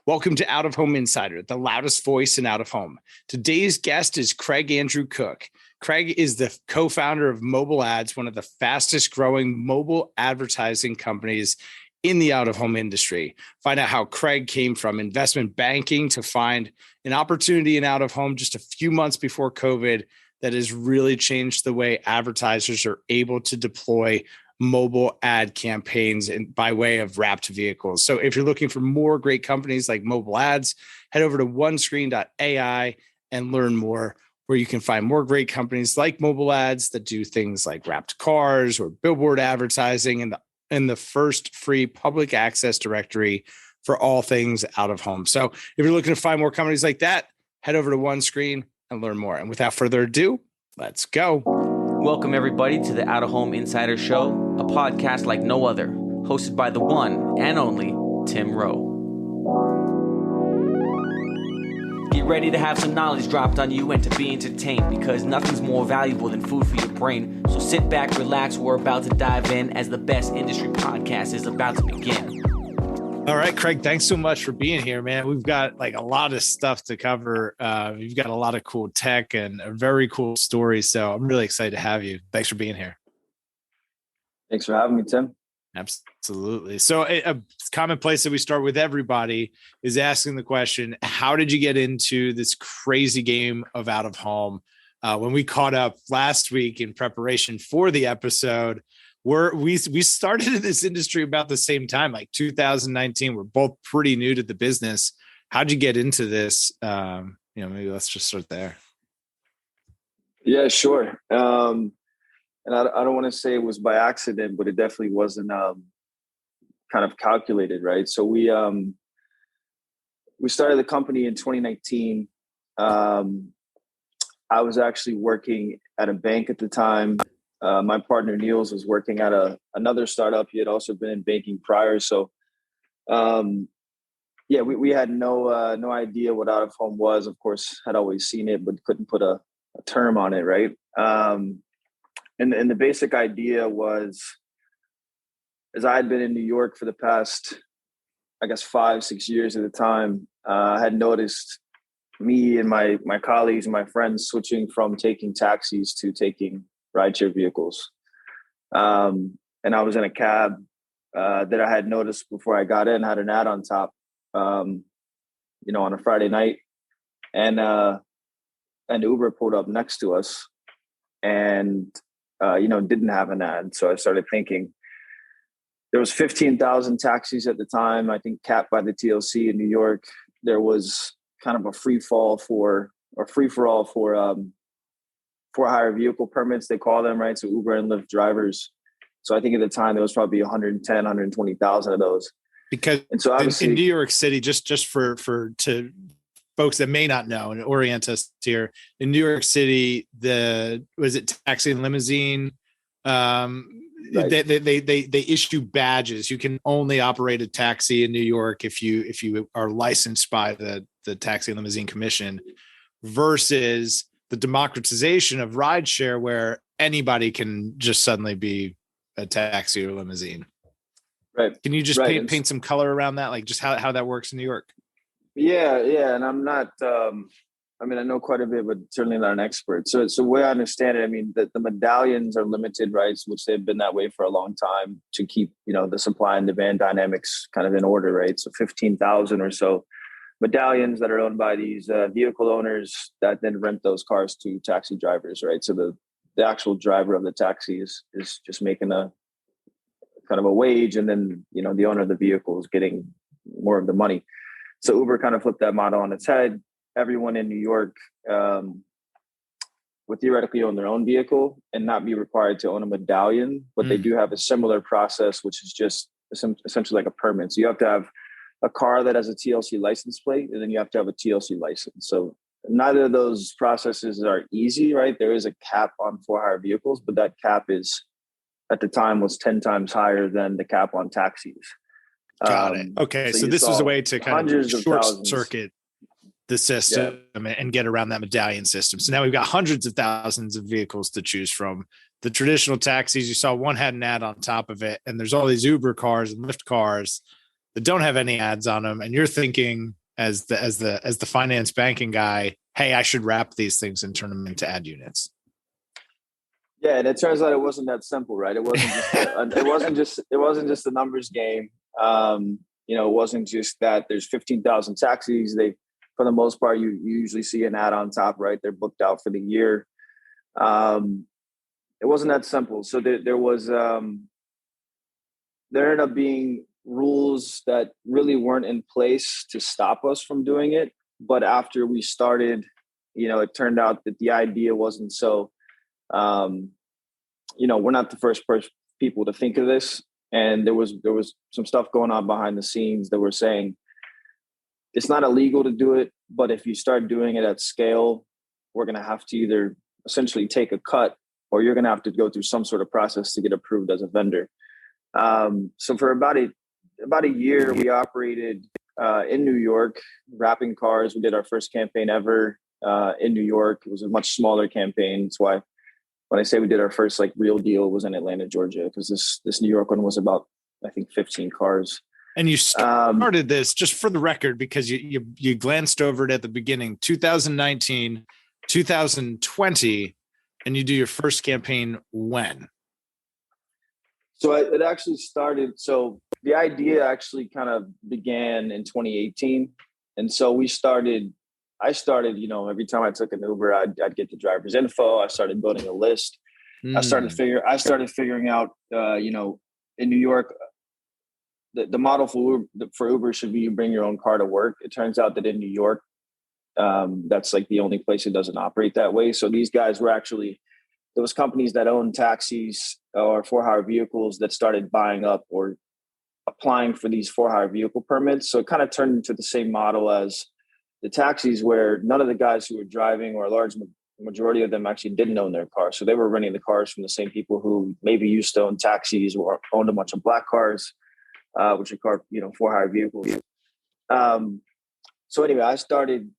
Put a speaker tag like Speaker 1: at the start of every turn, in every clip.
Speaker 1: Welcome to Out of Home Insider, the loudest voice in out of home. Today's guest is Craig Andrew Cook. Craig is the co-founder of Mobilads, one of the fastest growing mobile advertising companies in the out of home industry. Find out how Craig came from investment banking to find an opportunity in out of home just a few months before COVID that has really changed the way advertisers are able to deploy mobile ad campaigns and by way of wrapped vehicles. So if you're looking for more great companies like Mobilads, head over to onescreen.ai and learn more, where you can find more great companies like Mobilads that do things like wrapped cars or billboard advertising and the first free public access directory for all things out of home. So if you're looking to find more companies like that, head over to OneScreen and learn more. And without further ado, let's go.
Speaker 2: Welcome, everybody, to the Out of Home Insider Show, a podcast like no other, hosted by the one and only Tim Rowe. Get ready to have some knowledge dropped on you and to be entertained, because nothing's more valuable than food for your brain. So sit back, relax, we're about to dive in as the best industry podcast is about to begin.
Speaker 1: All right, Craig, thanks so much for being here, man. We've got like a lot of stuff to cover. You've got a lot of cool tech and a very cool story. So I'm really excited to have you. Thanks for being here.
Speaker 3: Thanks for having me, Tim.
Speaker 1: Absolutely. So a common place that we start with everybody is asking the question, how did you get into this crazy game of out of home? When we caught up last week in preparation for the episode, we started in this industry about the same time, like 2019. We're both pretty new to the business. How'd you get into this? Maybe let's just start there.
Speaker 3: Yeah, sure. And I don't want to say it was by accident, but it definitely wasn't kind of calculated, right? So we started the company in 2019. I was actually working at a bank at the time. My partner Niels was working at another startup. He had also been in banking prior. So, we had no idea what out of home was. Of course, had always seen it, but couldn't put a term on it, right? And the basic idea was, as I had been in New York for the past, 5-6 years at the time, I had noticed me and my colleagues and my friends switching from taking taxis to taking rideshare vehicles. And I was in a cab that I had noticed before I got in, had an ad on top, on a Friday night. And Uber pulled up next to us and, didn't have an ad. So I started thinking there was 15,000 taxis at the time, I think capped by the TLC in New York. There was kind of a free-for-all for hire vehicle permits, they call them, right? So Uber and Lyft drivers. So I think at the time there was probably 110, 120,000 of those.
Speaker 1: Because in New York City, just for to folks that may not know and orient us here, in New York City, taxi and limousine? Right. They issue badges. You can only operate a taxi in New York if you are licensed by the Taxi and Limousine Commission, versus the democratization of rideshare, where anybody can just suddenly be a taxi or limousine.
Speaker 3: Right.
Speaker 1: Can you just paint some color around that? Like just how that works in New York?
Speaker 3: Yeah. And I'm not, I know quite a bit, but certainly not an expert. So the way I understand it, the medallions are limited rights, which they've been that way for a long time to keep, the supply and demand dynamics kind of in order, right? So 15,000 or so medallions that are owned by these vehicle owners that then rent those cars to taxi drivers, right? So the actual driver of the taxi is just making a kind of a wage, and then the owner of the vehicle is getting more of the money. So Uber kind of flipped that model on its head. Everyone in New York would theoretically own their own vehicle and not be required to own a medallion, but they do have a similar process, which is just essentially like a permit. So you have to have a car that has a TLC license plate, and then you have to have a TLC license. So neither of those processes are easy, right? There is a cap on for-hire vehicles, but that cap at the time was 10 times higher than the cap on taxis.
Speaker 1: Got it. Okay. So this was a way to kind of short circuit the system and get around that medallion system. So now we've got hundreds of thousands of vehicles to choose from. The traditional taxis, you saw one had an ad on top of it, and there's all these Uber cars and Lyft cars that don't have any ads on them, and you're thinking as the finance banking guy, hey, I should wrap these things and turn them into ad units.
Speaker 3: Yeah, and it turns out it wasn't that simple, right? It wasn't just it wasn't just a numbers game. It wasn't just that there's 15,000 taxis. They, for the most part, you usually see an ad on top, right? They're booked out for the year. It wasn't that simple. So there ended up being rules that really weren't in place to stop us from doing it. But after we started, it turned out that the idea wasn't so, we're not the first people to think of this. And there was some stuff going on behind the scenes that were saying it's not illegal to do it, but if you start doing it at scale, we're going to have to either essentially take a cut, or you're going to have to go through some sort of process to get approved as a vendor. So for about a year, we operated in New York, wrapping cars. We did our first campaign ever in New York. It was a much smaller campaign. That's why when I say we did our first real deal, it was in Atlanta, Georgia, because this New York one was about, I think, 15 cars.
Speaker 1: And you started this, just for the record, because you glanced over it at the beginning, 2019, 2020, and you do your first campaign when?
Speaker 3: So it actually started. So the idea actually kind of began in 2018. And so I started, every time I took an Uber, I'd get the driver's info. I started building a list. I started figuring out, in New York, the model for Uber should be you bring your own car to work. It turns out that in New York, that's the only place it doesn't operate that way. So these guys were actually, there was companies that owned taxis or for-hire vehicles that started buying up or applying for these for-hire vehicle permits. So it kind of turned into the same model as the taxis, where none of the guys who were driving, or a large majority of them, actually didn't own their cars. So they were renting the cars from the same people who maybe used to own taxis or owned a bunch of black cars, which are for-hire vehicles. So anyway, I started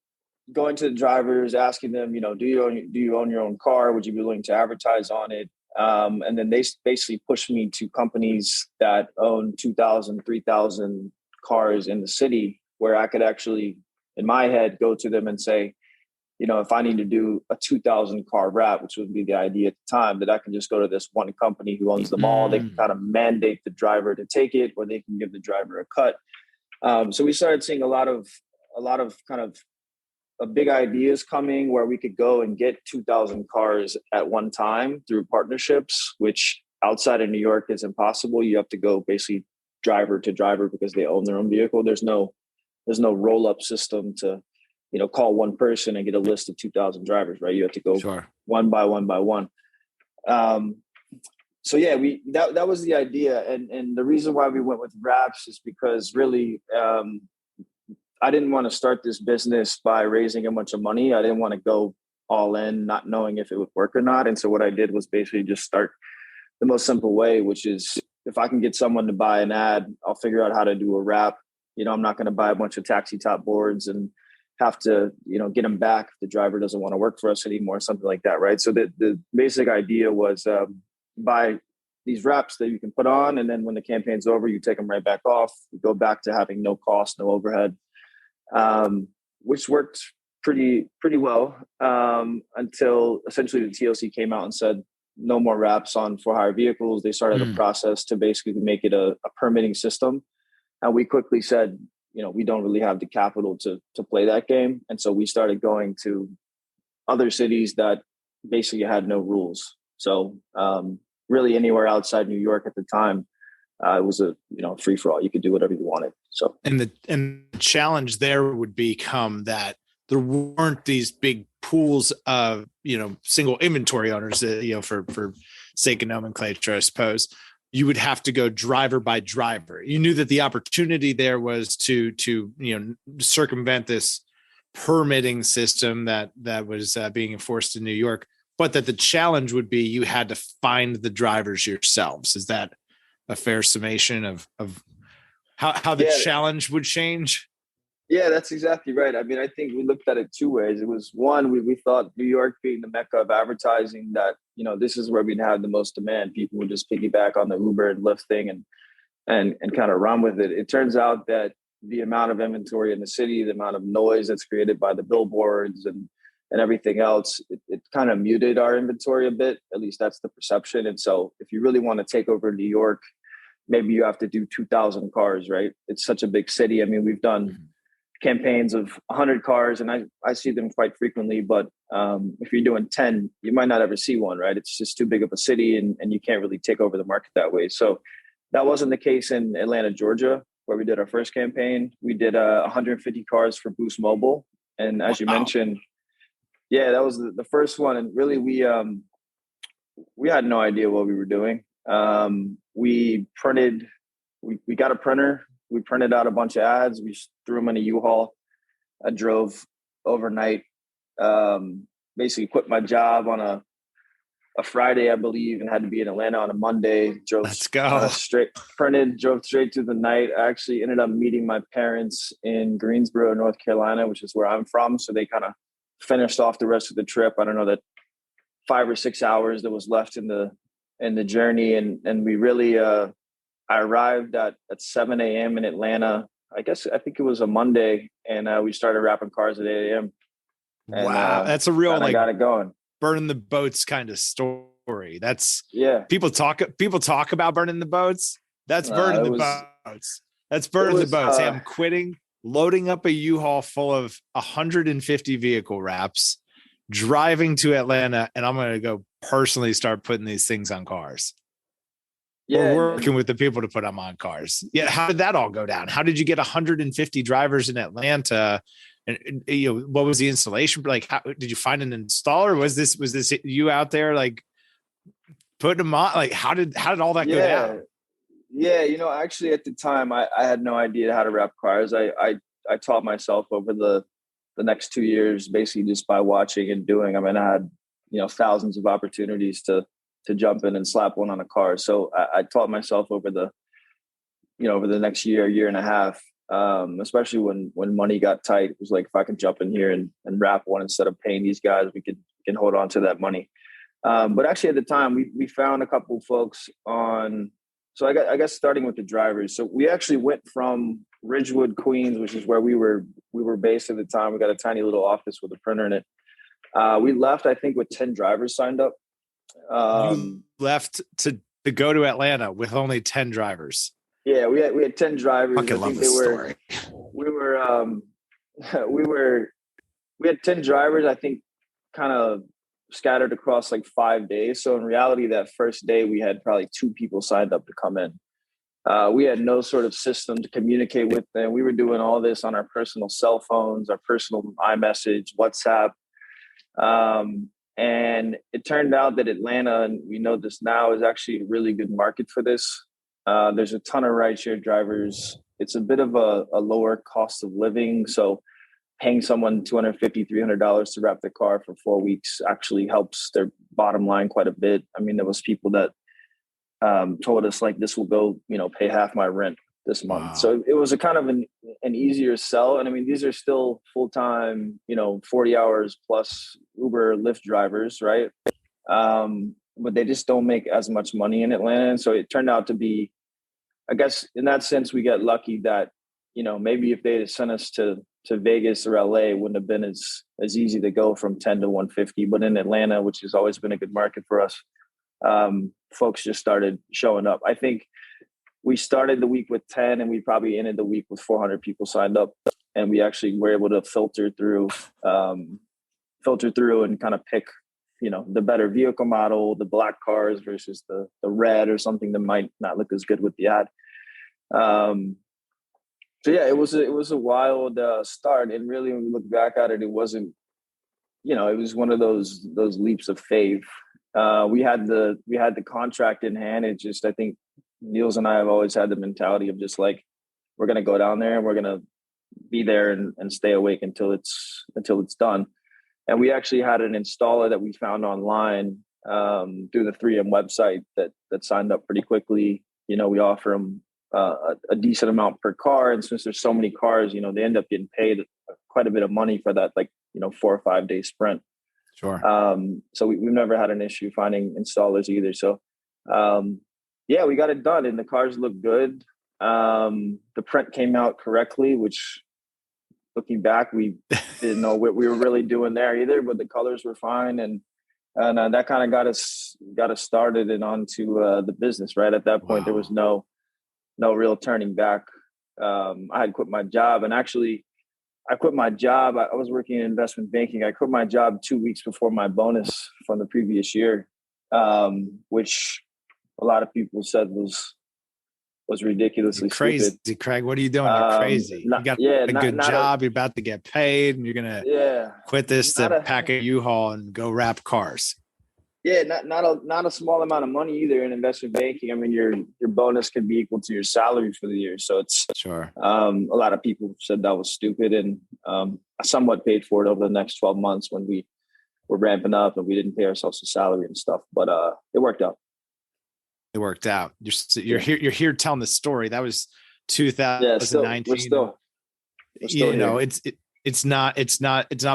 Speaker 3: going to the drivers, asking them, do you own your own car? Would you be willing to advertise on it? And then they basically pushed me to companies that own 2,000, 3,000 cars in the city, where I could actually, in my head, go to them and say, if I need to do a 2,000 car wrap, which would be the idea at the time, that I can just go to this one company who owns them all. They can kind of mandate the driver to take it, or they can give the driver a cut. So we started seeing a lot of kind of big ideas coming, where we could go and get 2,000 cars at one time through partnerships, which outside of New York is impossible. You have to go basically driver to driver because they own their own vehicle. There's no roll-up system to, call one person and get a list of 2,000 drivers, right? You have to go one by one by one. So yeah, that was the idea. And the reason why we went with wraps is because really, I didn't want to start this business by raising a bunch of money. I didn't want to go all in, not knowing if it would work or not. And so what I did was basically just start the most simple way, which is, if I can get someone to buy an ad, I'll figure out how to do a wrap. I'm not going to buy a bunch of taxi top boards and have to, get them back if the driver doesn't want to work for us anymore, something like that, right? So the basic idea was buy these wraps that you can put on, and then when the campaign's over, you take them right back off. You go back to having no cost, no overhead. Which worked pretty well until essentially the TLC came out and said no more wraps on for-hire vehicles. They started a process to basically make it a permitting system, and we quickly said, we don't really have the capital to play that game, and so we started going to other cities that basically had no rules. So really, anywhere outside New York at the time, it was a free for all. You could do whatever you wanted. So
Speaker 1: and the challenge there would become that there weren't these big pools of single inventory owners. For sake of nomenclature, I suppose you would have to go driver by driver. You knew that the opportunity there was to circumvent this permitting system that was being enforced in New York, but that the challenge would be you had to find the drivers yourselves. Is that a fair summation of how the challenge would change?
Speaker 3: Yeah, that's exactly right. I mean, I think we looked at it two ways. It was one, we thought New York being the mecca of advertising, that, this is where we'd have the most demand. People would just piggyback on the Uber and Lyft thing and and kind of run with it. It turns out that the amount of inventory in the city, the amount of noise that's created by the billboards and everything else, it kind of muted our inventory a bit. At least that's the perception. And so if you really want to take over New York, maybe you have to do 2,000 cars, right? It's such a big city. I mean, we've done campaigns of 100 cars, and I see them quite frequently. But if you're doing 10, you might not ever see one, right? It's just too big of a city, and you can't really take over the market that way. So that wasn't the case in Atlanta, Georgia, where we did our first campaign. We did 150 cars for Boost Mobile. And as you mentioned, yeah, that was the first one. And really, we had no idea what we were doing. We got a printer. We printed out a bunch of ads. We threw them in a U-Haul. I drove overnight, basically quit my job on a Friday, I believe, and had to be in Atlanta on a Monday.
Speaker 1: Let's go.
Speaker 3: Drove straight through the night. I actually ended up meeting my parents in Greensboro, North Carolina, which is where I'm from. So they kind of finished off the rest of the trip. I don't know, that 5 or 6 hours that was left in the journey. And we really, I arrived at 7 a.m. in Atlanta. I think it was a Monday, and we started wrapping cars at 8 a.m. And,
Speaker 1: wow. That's a real,
Speaker 3: like, got it going.
Speaker 1: Burn the boats kind of story. That's people talk about burning the boats. That's burning the boats. That's burning the boats. Hey, I'm quitting, loading up a U-Haul full of 150 vehicle wraps, driving to Atlanta, and I'm going to go personally start putting these things on cars. Yeah, we're working with the people to put them on cars. Yeah, how did that all go down? How did you get 150 drivers in Atlanta? And what was the installation like? How did you find an installer? Was this you out there like putting them on? Like how did all that go down?
Speaker 3: Yeah, actually at the time I had no idea how to wrap cars. I taught myself over the next 2 years basically just by watching and doing. I mean, I had thousands of opportunities to jump in and slap one on a car. So I taught myself over the next year and a half. Especially when money got tight, it was like, if I can jump in here and wrap one instead of paying these guys, we can hold on to that money. But actually at the time we found a couple of folks on, so I guess starting with the drivers. So we actually went from Ridgewood, Queens, which is where we were based at the time. We got a tiny little office with a printer in it. We left, I think, with 10 drivers signed up.
Speaker 1: You left to go to Atlanta with only 10 drivers.
Speaker 3: Yeah, we had 10 drivers.
Speaker 1: I love this story.
Speaker 3: We had 10 drivers, I think, kind of scattered across like 5 days. So in reality, that first day we had probably 2 people signed up to come in. We had no sort of system to communicate with them. We were doing all this on our personal cell phones, our personal iMessage, WhatsApp. And it turned out that Atlanta, and we know this now, is actually a really good market for this. There's a ton of rideshare drivers. It's a bit of a lower cost of living. So paying someone $250, $300 to wrap their car for 4 weeks actually helps their bottom line quite a bit. I mean, there was people that told us like, this will go, pay half my rent this month. Wow. So it was a kind of an easier sell. And I mean, these are still full-time, 40 hours plus Uber, Lyft drivers, right? But they just don't make as much money in Atlanta. And so it turned out to be, I guess in that sense, we got lucky that, maybe if they had sent us to Vegas or LA, it wouldn't have been as easy to go from 10 to 150. But in Atlanta, which has always been a good market for us, folks just started showing up. I think we started the week with 10 and we probably ended the week with 400 people signed up. And we actually were able to filter through and kind of pick, the better vehicle model, the black cars versus the red or something that might not look as good with the ad. So yeah, it was a wild start. And really, when we look back at it, it wasn't, it was one of those leaps of faith. We had the contract in hand. It just, I think Niels and I have always had the mentality of just like, we're going to go down there and we're going to be there and stay awake until it's done. And we actually had an installer that we found online through the 3M website that signed up pretty quickly. We offer them a decent amount per car. And since there's so many cars, they end up getting paid quite a bit of money for that, 4 or 5 day sprint.
Speaker 1: Sure.
Speaker 3: So we've never had an issue finding installers either. So, we got it done and the cars look good. The print came out correctly, which looking back, we didn't know what we were really doing there either, but the colors were fine. And that kind of got us started and onto the business. Right at that point, There was no real turning back. I had quit my job, and actually, I quit my job. I was working in investment banking. I quit my job 2 weeks before my bonus from the previous year, which a lot of people said was ridiculously
Speaker 1: crazy,
Speaker 3: stupid.
Speaker 1: Craig. What are you doing? You're crazy. You got a good job. You're about to get paid, and you're gonna quit this to pack a U-Haul and go wrap cars.
Speaker 3: Yeah, not a small amount of money either in investment banking. I mean, your bonus can be equal to your salary for the year, so it's
Speaker 1: sure.
Speaker 3: A lot of people said that was stupid, and I somewhat paid for it over the next 12 months when we were ramping up and we didn't pay ourselves a salary and stuff. But it worked out.
Speaker 1: It worked out. You're here telling the story. That was 2019.
Speaker 3: We're still
Speaker 1: you know,
Speaker 3: here.
Speaker 1: it's not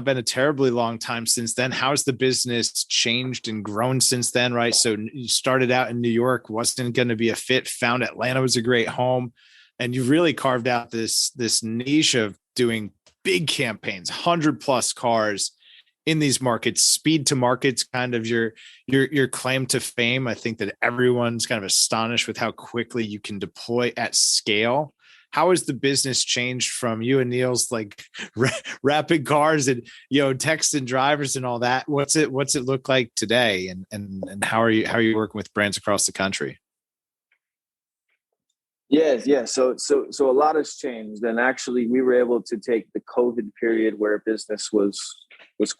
Speaker 1: been a terribly long time since then. How's the business changed and grown since then? Right. So you started out in New York, wasn't going to be a fit, found Atlanta was a great home. And you really carved out this niche of doing big campaigns, 100+ cars in these markets. Speed to market's kind of your claim to fame. I think that everyone's kind of astonished with how quickly you can deploy at scale. How has the business changed from you and Neil's like rapid cars and, texting drivers and all that? What's it look like today? And how are you working with brands across the country?
Speaker 3: Yeah. So a lot has changed. And actually we were able to take the COVID period where business was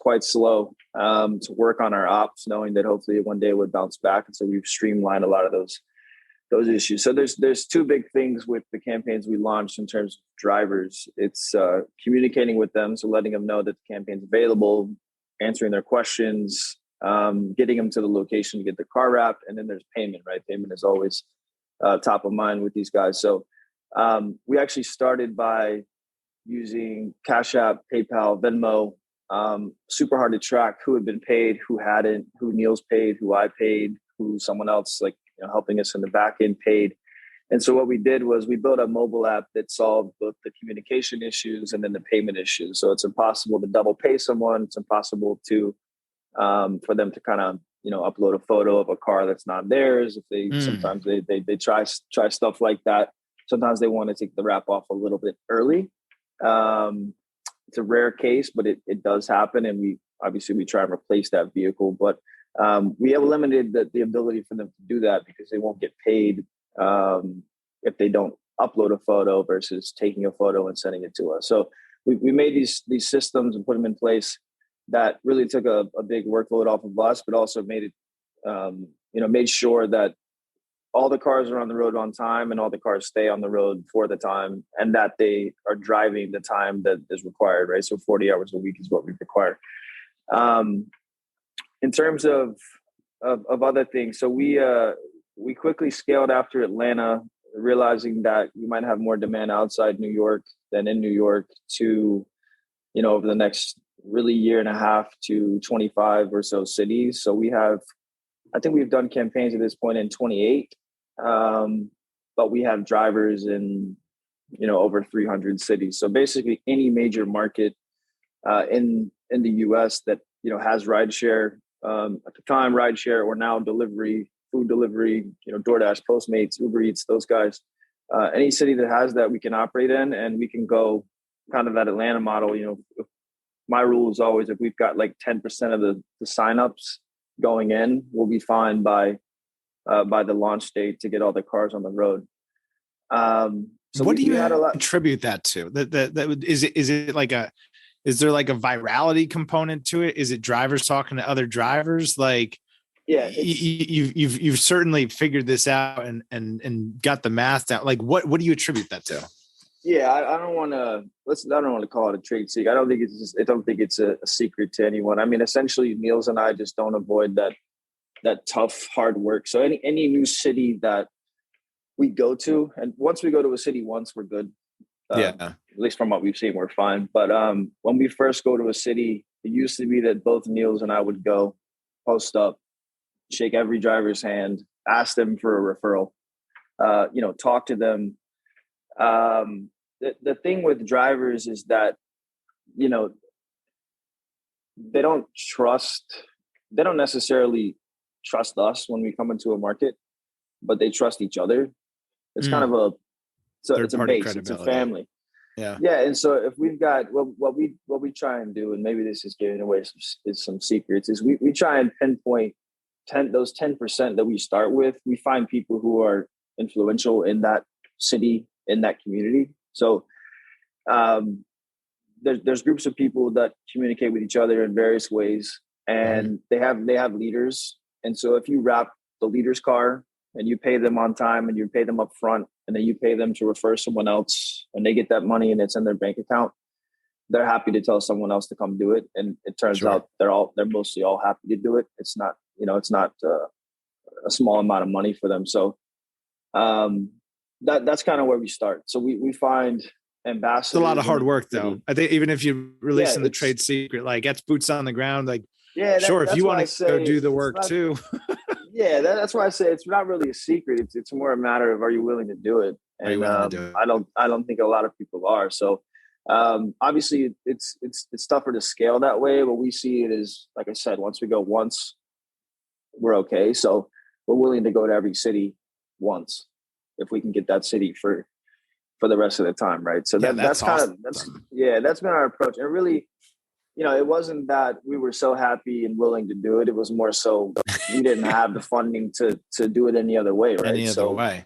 Speaker 3: quite slow to work on our ops, knowing that hopefully one day it would bounce back. And so we've streamlined a lot of those issues. So there's two big things with the campaigns we launched in terms of drivers. It's communicating with them, so letting them know that the campaign's available, answering their questions, getting them to the location to get the car wrapped, and then there's payment, right? Payment is always top of mind with these guys. So we actually started by using Cash App, PayPal, Venmo. Super hard to track who had been paid, who hadn't, who Neil's paid, who I paid, who someone else helping us in the back end paid. And so what we did was we built a mobile app that solved both the communication issues and then the payment issues. So it's impossible to double pay someone. It's impossible to for them to kind of upload a photo of a car that's not theirs. If they sometimes they try stuff like that. Sometimes they want to take the wrap off a little bit early. It's a rare case, but it does happen, and we try and replace that vehicle. But we have eliminated the ability for them to do that because they won't get paid if they don't upload a photo versus taking a photo and sending it to us. So we made these systems and put them in place that really took a big workload off of us, but also made it made sure that all the cars are on the road on time and all the cars stay on the road for the time, and that they are driving the time that is required, right? So 40 hours a week is what we require. In terms of other things, so we quickly scaled after Atlanta, realizing that we might have more demand outside New York than in New York to, over the next really year and a half to 25 or so cities. So I think we've done campaigns at this point in 28. But we have drivers in, over 300 cities. So basically any major market in the US that, has rideshare, at the time rideshare or now delivery, food delivery, DoorDash, Postmates, Uber Eats, those guys, any city that has that we can operate in, and we can go kind of that Atlanta model. My rule is always, if we've got like 10% of the signups going in, we'll be fine by the launch date to get all the cars on the road. So
Speaker 1: what do you attribute that to? Is there like a virality component to it? Is it drivers talking to other drivers? Like, yeah, you've certainly figured this out and got the math down. Like, what do you attribute that to?
Speaker 3: Yeah, I don't want to call it a trade secret. I don't think it's a secret to anyone. I mean, essentially, Niels and I just don't avoid that tough, hard work. So any new city that we go to, and once we go to a city once, we're good. At least from what we've seen, we're fine. But when we first go to a city, it used to be that both Niels and I would go, post up, shake every driver's hand, ask them for a referral, talk to them, The thing with drivers is that, you know, they don't necessarily trust us when we come into a market, but they trust each other. It's kind of it's a base, it's a family.
Speaker 1: Yeah.
Speaker 3: Yeah. And so if we've got, what we try and do, and maybe this is giving away some secrets, is we try and pinpoint those 10% that we start with. We find people who are influential in that city, in that community. So there's groups of people that communicate with each other in various ways, and they have leaders. And so if you wrap the leader's car and you pay them on time and you pay them up front, and then you pay them to refer someone else, and they get that money and it's in their bank account, they're happy to tell someone else to come do it. And it turns out they're mostly all happy to do it. It's not, it's not a small amount of money for them. So that's kind of where we start. So we find ambassadors.
Speaker 1: It's a lot of hard work though. I think even if you release in the trade secret, like that's boots on the ground, like, if you want to go do the work too.
Speaker 3: Yeah, that's why I say it's not really a secret. It's more a matter of, are you willing to do it? And I don't think a lot of people are. So obviously it's tougher to scale that way, but we see it as, like I said, once we go once, we're okay. So we're willing to go to every city once if we can get that city for the rest of the time, right? So that's awesome. That's been our approach. And really, it wasn't that we were so happy and willing to do it. It was more so we didn't have the funding to do it any other way, right?
Speaker 1: Any other way.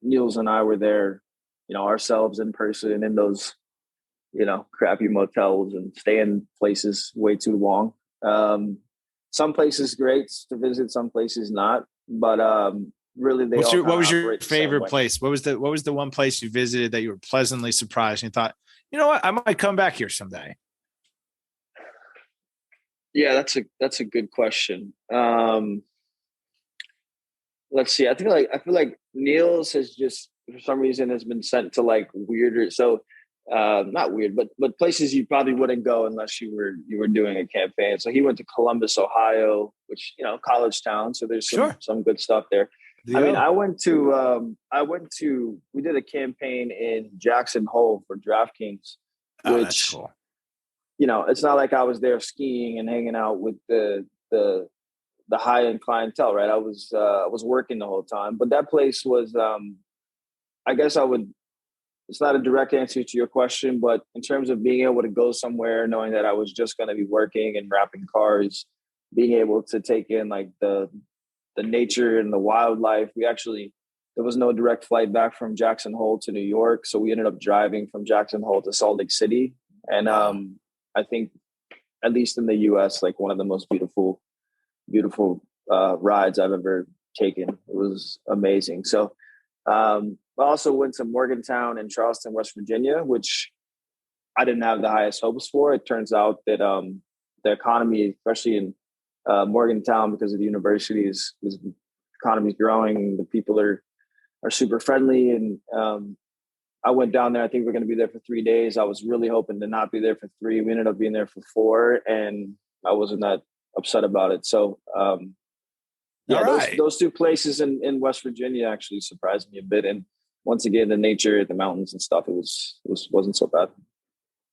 Speaker 3: Niels and I were there, ourselves in person in those, crappy motels and staying places way too long. Some places great to visit, some places not. But really,
Speaker 1: what was your favorite place? What was the one place you visited that you were pleasantly surprised and you thought, you know what, I might come back here someday?
Speaker 3: Yeah, that's a good question. Let's see. I feel like Niels has just, for some reason, has been sent to like weirder. So not weird, but places you probably wouldn't go unless you were doing a campaign. So he went to Columbus, Ohio, which, college town. So there's some good stuff there. Yeah. I mean, we did a campaign in Jackson Hole for DraftKings, which,
Speaker 1: that's cool.
Speaker 3: It's not like I was there skiing and hanging out with the high end clientele, right? I was working the whole time, but that place was, it's not a direct answer to your question, but in terms of being able to go somewhere, knowing that I was just going to be working and wrapping cars, being able to take in like the nature and the wildlife. There was no direct flight back from Jackson Hole to New York. So we ended up driving from Jackson Hole to Salt Lake City. And, I think, at least in the US, like one of the most beautiful rides I've ever taken. It was amazing. So I also went to Morgantown and Charleston, West Virginia, which I didn't have the highest hopes for. It turns out that the economy, especially in Morgantown, because of the university, is economy is growing. The people are super friendly, and I went down there. I think we're going to be there for 3 days. I was really hoping to not be there for 3. We ended up being there for 4, and I wasn't that upset about it. So, those 2 places in West Virginia actually surprised me a bit. And once again, the nature, the mountains and stuff, wasn't so bad.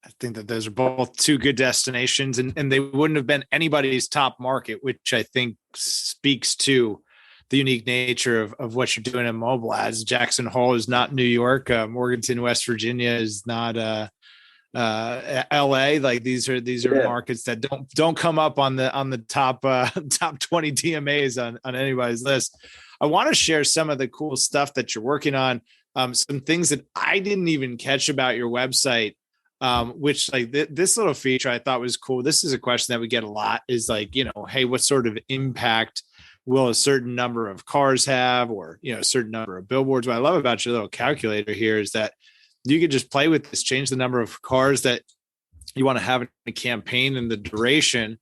Speaker 1: I think that those are both 2 good destinations, and they wouldn't have been anybody's top market, which I think speaks to the unique nature of what you're doing in Mobilads. Jackson Hole is not New York. Morganton, West Virginia is not LA. Like these are markets that don't come up on the top 20 DMAs on anybody's list. I want to share some of the cool stuff that you're working on. Some things that I didn't even catch about your website, which like this little feature I thought was cool. This is a question that we get a lot, is like, hey, what sort of impact will a certain number of cars have, or, a certain number of billboards? What I love about your little calculator here is that you could just play with this, change the number of cars that you want to have in a campaign and the duration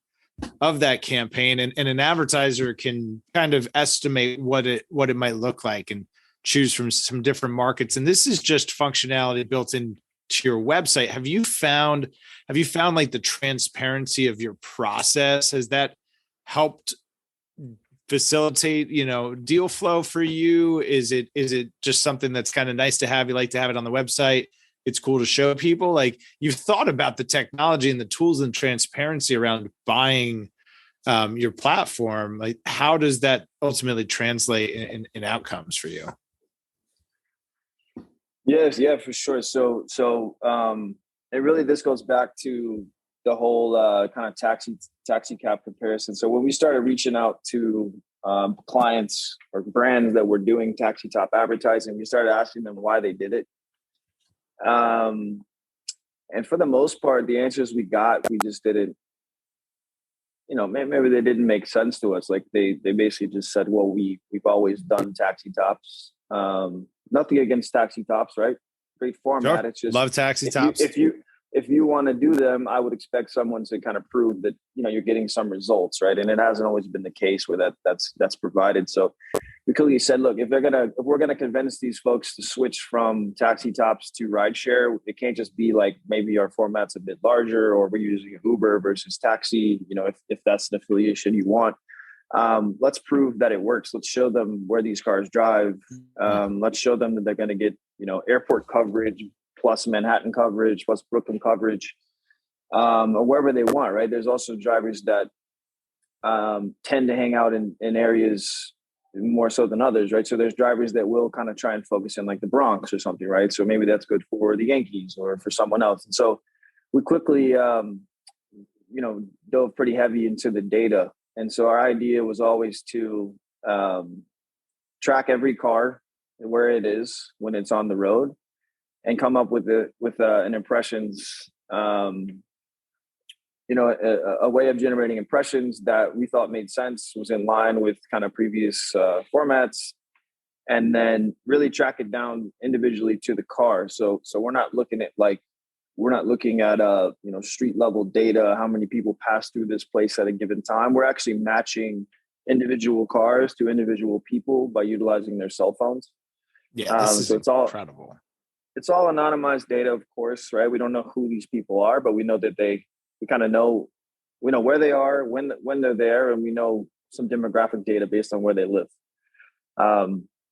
Speaker 1: of that campaign. And an advertiser can kind of estimate what it might look like and choose from some different markets. And this is just functionality built into your website. Have you found like the transparency of your process? Has that helped facilitate, deal flow for you? Is it just something that's kind of nice to have? You like to have it on the website? It's cool to show people. Like, you've thought about the technology and the tools and transparency around buying your platform. Like, how does that ultimately translate in outcomes for you?
Speaker 3: Yes, yeah, for sure. So it really, this goes back to the whole kind of taxi cab comparison. So when we started reaching out to clients or brands that were doing taxi top advertising, we started asking them why they did it. And for the most part, the answers we got, we just didn't, maybe they didn't make sense to us. Like they basically just said, well, we've always done taxi tops. Nothing against taxi tops, right? Great format.
Speaker 1: Sure.
Speaker 3: It's just,
Speaker 1: love taxi tops.
Speaker 3: If you want to do them, I would expect someone to kind of prove that, you're getting some results, right? And it hasn't always been the case where that's provided. So we clearly said, look, if we're gonna convince these folks to switch from taxi tops to rideshare, it can't just be like, maybe our format's a bit larger, or we're using Uber versus taxi. If that's an affiliation you want, let's prove that it works. Let's show them where these cars drive. Let's show them that they're going to get, airport coverage plus Manhattan coverage plus Brooklyn coverage, or wherever they want, right? There's also drivers that tend to hang out in areas more so than others, right? So there's drivers that will kind of try and focus in like the Bronx or something, right? So maybe that's good for the Yankees or for someone else. And so we quickly, dove pretty heavy into the data. And so our idea was always to track every car where it is when it's on the road, and come up with an impressions, a way of generating impressions that we thought made sense, was in line with kind of previous formats, and then really track it down individually to the car. So we're not looking at street level data, how many people pass through this place at a given time. We're actually matching individual cars to individual people by utilizing their cell phones.
Speaker 1: Yeah, this is
Speaker 3: it's
Speaker 1: incredible.
Speaker 3: It's all anonymized data, of course, right? We don't know who these people are, but we know that we know where they are, when they're there, and we know some demographic data based on where they live.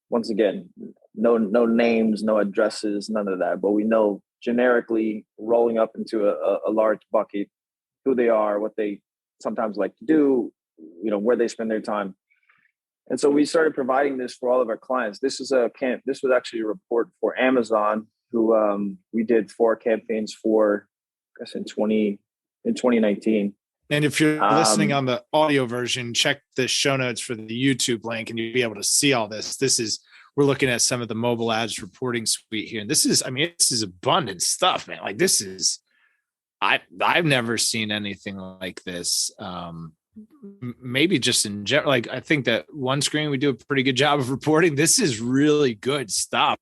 Speaker 3: Once again, no names, no addresses, none of that, but we know generically, rolling up into a large bucket, who they are, what they sometimes like to do, where they spend their time. And so we started providing this for all of our clients. This was actually a report for Amazon, who we did 4 campaigns for, I guess in 2019.
Speaker 1: And if you're listening on the audio version, check the show notes for the YouTube link, and you'll be able to see all this. We're looking at some of the Mobilads reporting suite here. And this is abundant stuff, man. Like, I've never seen anything like this. Maybe just in general, like, I think that one screen, we do a pretty good job of reporting. This is really good stuff.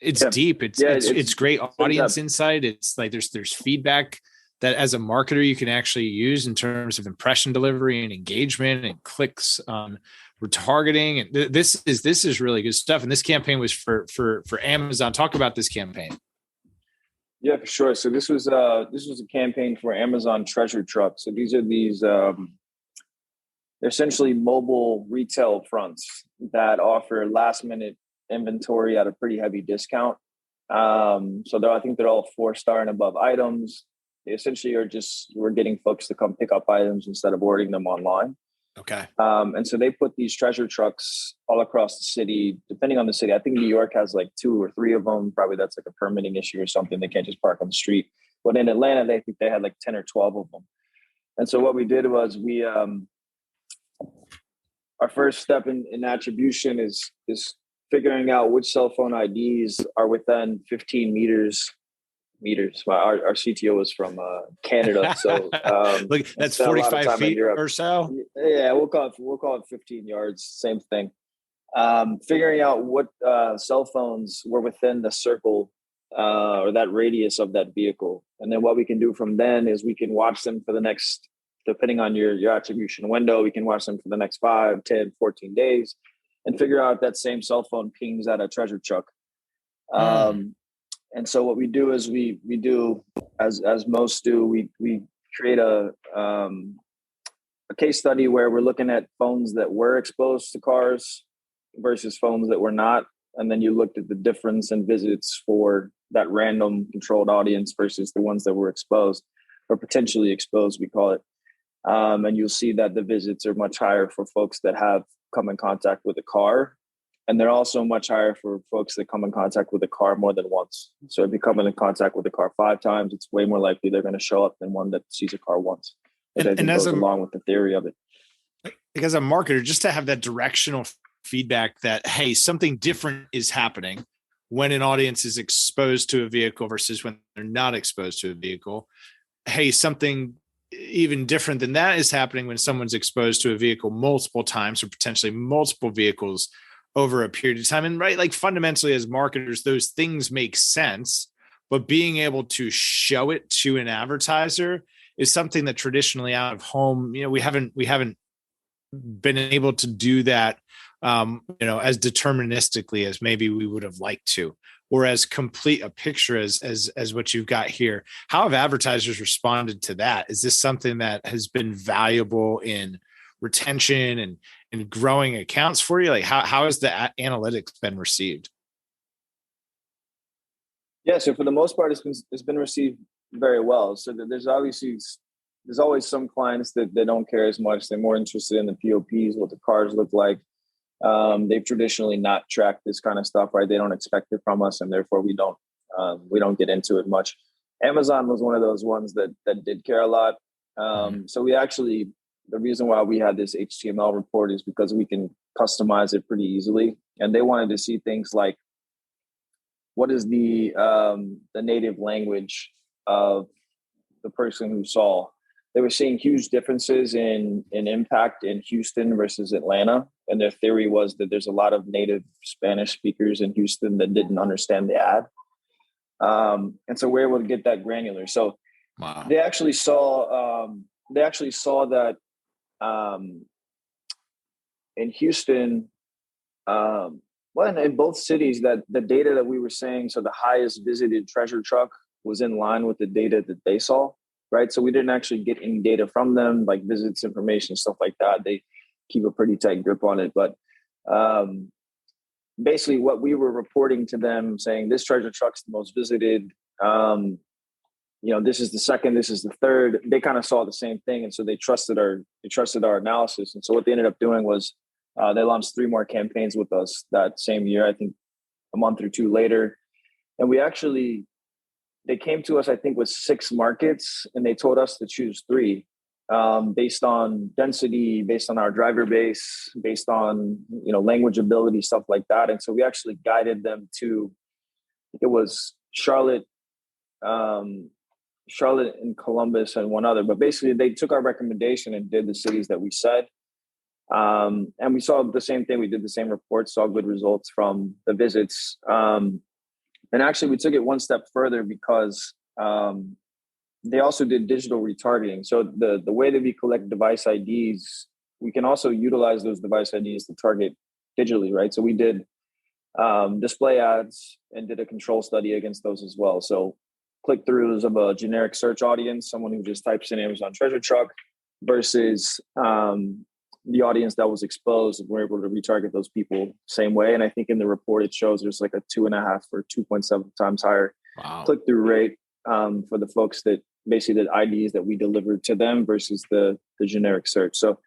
Speaker 1: It's deep. It's great audience insight. It's like, there's feedback that as a marketer you can actually use in terms of impression delivery and engagement and clicks on retargeting. And this is really good stuff. And this campaign was for Amazon. Talk about this campaign.
Speaker 3: Yeah, for sure. So this was a campaign for Amazon Treasure Truck. So they're essentially mobile retail fronts that offer last minute inventory at a pretty heavy discount. I think they're all 4-star and above items. They essentially we're getting folks to come pick up items instead of ordering them online.
Speaker 1: Okay.
Speaker 3: And so they put these treasure trucks all across the city, depending on the city. I think New York has like 2 or 3 of them. Probably that's like a permitting issue or something. They can't just park on the street. But in Atlanta, they think they had like 10 or 12 of them. And so what we did was our first step in attribution is figuring out which cell phone IDs are within 15 meters. Our CTO is from Canada, so
Speaker 1: look, that's 45 feet or so.
Speaker 3: Yeah, we'll call it 15 yards. Same thing. Figuring out what cell phones were within the circle or that radius of that vehicle, and then what we can do from then is we can watch them for the next, depending on your attribution window, we can watch them for the next 5, 10, 14 days, and figure out if that same cell phone pings at a treasure truck. And so what we do is we do, as most do, we create a a case study where we're looking at phones that were exposed to cars versus phones that were not. And then you looked at the difference in visits for that random controlled audience versus the ones that were exposed or potentially exposed, we call it. And you'll see that the visits are much higher for folks that have come in contact with a car. And they're also much higher for folks that come in contact with a car more than once. So if you come in contact with a car 5 times, it's way more likely they're going to show up than one that sees a car once. Which I think goes along with the theory of it.
Speaker 1: As a marketer, just to have that directional feedback that, hey, something different is happening when an audience is exposed to a vehicle versus when they're not exposed to a vehicle. Hey, something even different than that is happening when someone's exposed to a vehicle multiple times or potentially multiple vehicles over a period of time. And right, like fundamentally as marketers, those things make sense, but being able to show it to an advertiser is something that traditionally out of home, we haven't been able to do that, as deterministically as maybe we would have liked to, or as complete a picture as what you've got here. How have advertisers responded to that? Is this something that has been valuable in retention and growing accounts for you? Like how has the analytics been received?
Speaker 3: Yeah, so for the most part, it's been received very well. So there's always some clients that they don't care as much. They're more interested in the POPs, what the cars look like. They've traditionally not tracked this kind of stuff, right? They don't expect it from us, and therefore we don't get into it much. Amazon was one of those ones that did care a lot. So we actually, the reason why we had this HTML report is because we can customize it pretty easily, and they wanted to see things like what is the native language of the person who saw. They were seeing huge differences in impact in Houston versus Atlanta. And their theory was that there's a lot of native Spanish speakers in Houston that didn't understand the ad. And so we're able to get that granular. So wow. They actually saw that in Houston, in both cities, that the data that we were saying, so the highest visited treasure truck was in line with the data that they saw. Right. So we didn't actually get any data from them, like visits information, stuff like that. They keep a pretty tight grip on it. But basically what we were reporting to them saying this treasure truck's the most visited, this is the second, this is the third, they kind of saw the same thing. And so they trusted our analysis. And so what they ended up doing was they launched 3 more campaigns with us that same year, I think a month or 2 later. And they came to us, I think, with 6 markets, and they told us to choose 3 based on density, based on our driver base, based on, language ability, stuff like that. And so we actually guided them to, I think it was Charlotte and Columbus and one other. But basically, they took our recommendation and did the cities that we said. And we saw the same thing. We did the same report, saw good results from the visits. And actually, we took it one step further because they also did digital retargeting. So the way that we collect device IDs, we can also utilize those device IDs to target digitally, right? So we did display ads and did a control study against those as well. So click-throughs of a generic search audience, someone who just types in Amazon treasure truck versus the audience that was exposed, and we're able to retarget those people same way. And I think in the report, it shows there's like a 2.5 or 2.7 times higher click-through rate for the folks that basically the IDs that we delivered to them versus the generic search. So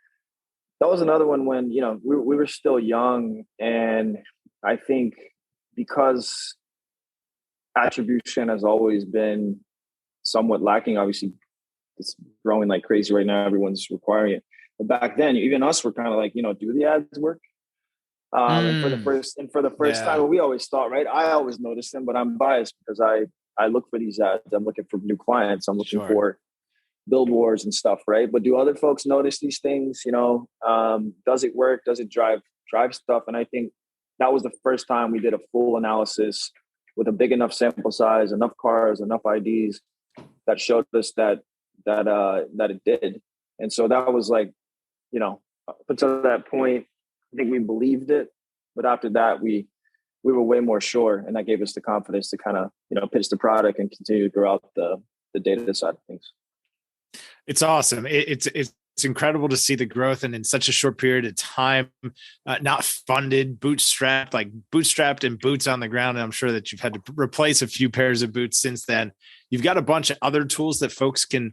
Speaker 3: that was another one when, we were still young. And I think because attribution has always been somewhat lacking, obviously it's growing like crazy right now. Everyone's requiring it. But back then, even us were kind of like, do the ads work? And for the first time, we always thought, right? I always noticed them, but I'm biased because I look for these ads. I'm looking for new clients. I'm looking for billboards and stuff, right? But do other folks notice these things? Does it work? Does it drive stuff? And I think that was the first time we did a full analysis with a big enough sample size, enough cars, enough IDs that showed us that it did. And so that was like, up until that point, I think we believed it. But after that, we were way more sure. And that gave us the confidence to kind of, pitch the product and continue to grow out the data side of things.
Speaker 1: It's awesome. It's it's incredible to see the growth, and in such a short period of time, not funded, bootstrapped and boots on the ground. And I'm sure that you've had to replace a few pairs of boots since then. You've got a bunch of other tools that folks can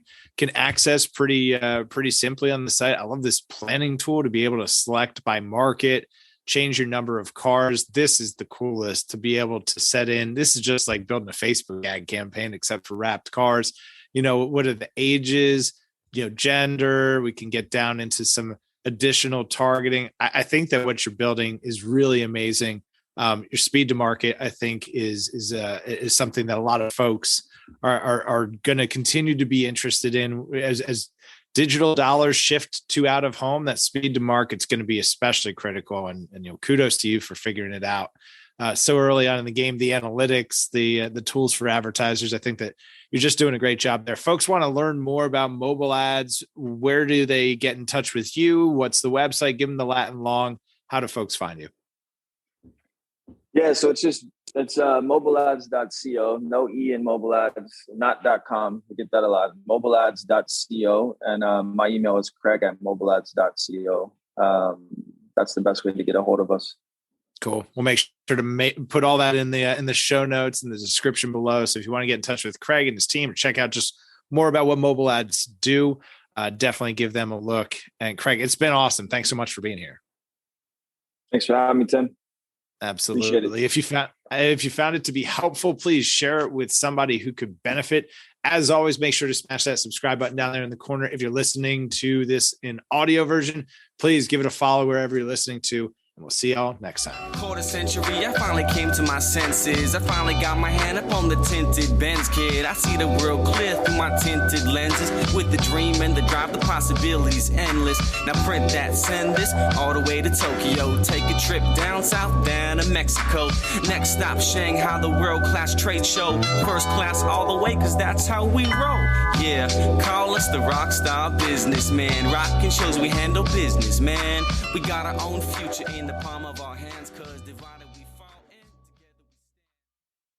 Speaker 1: access pretty simply on the site. I love this planning tool to be able to select by market, change your number of cars. This is the coolest, to be able to set in. This is just like building a Facebook ad campaign, except for wrapped cars. What are the ages, gender? We can get down into some additional targeting. I think that what you're building is really amazing. Your speed to market, I think, is something that a lot of folks are going to continue to be interested in as digital dollars shift to out of home. That speed to market is going to be especially critical. And kudos to you for figuring it out so early on in the game. The analytics, the tools for advertisers. I think that you're just doing a great job there. Folks want to learn more about Mobilads. Where do they get in touch with you? What's the website? Give them the Latin long. How do folks find you?
Speaker 3: Yeah, so it's mobilads.co, no E in Mobilads, not .com. We get that a lot. Mobilads.co, and my email is craig@mobilads.co. That's the best way to get a hold of us.
Speaker 1: Cool. We'll make sure to put all that in the show notes and the description below. So if you want to get in touch with Craig and his team or check out just more about what Mobilads do, definitely give them a look. And Craig, it's been awesome. Thanks so much for being here.
Speaker 3: Thanks for having me, Tim.
Speaker 1: Absolutely. If you found it to be helpful, please share it with somebody who could benefit. As always, make sure to smash that subscribe button down there in the corner. If you're listening to this in audio version, please give it a follow wherever you're listening to. And we'll see y'all next time.
Speaker 2: Quarter century, I finally came to my senses. I finally got my hand up on the tinted Benz, kid. I see the world clear through my tinted lenses. With the dream and the drive, the possibilities endless. Now print that, send this all the way to Tokyo. Take a trip down south, down to Mexico. Next stop, Shanghai, the world-class trade show. First class all the way, cause that's how we roll. Yeah, call us the rock star businessman. Rockin' shows we handle business, man. We got our own future in the palm of our hands, cause divine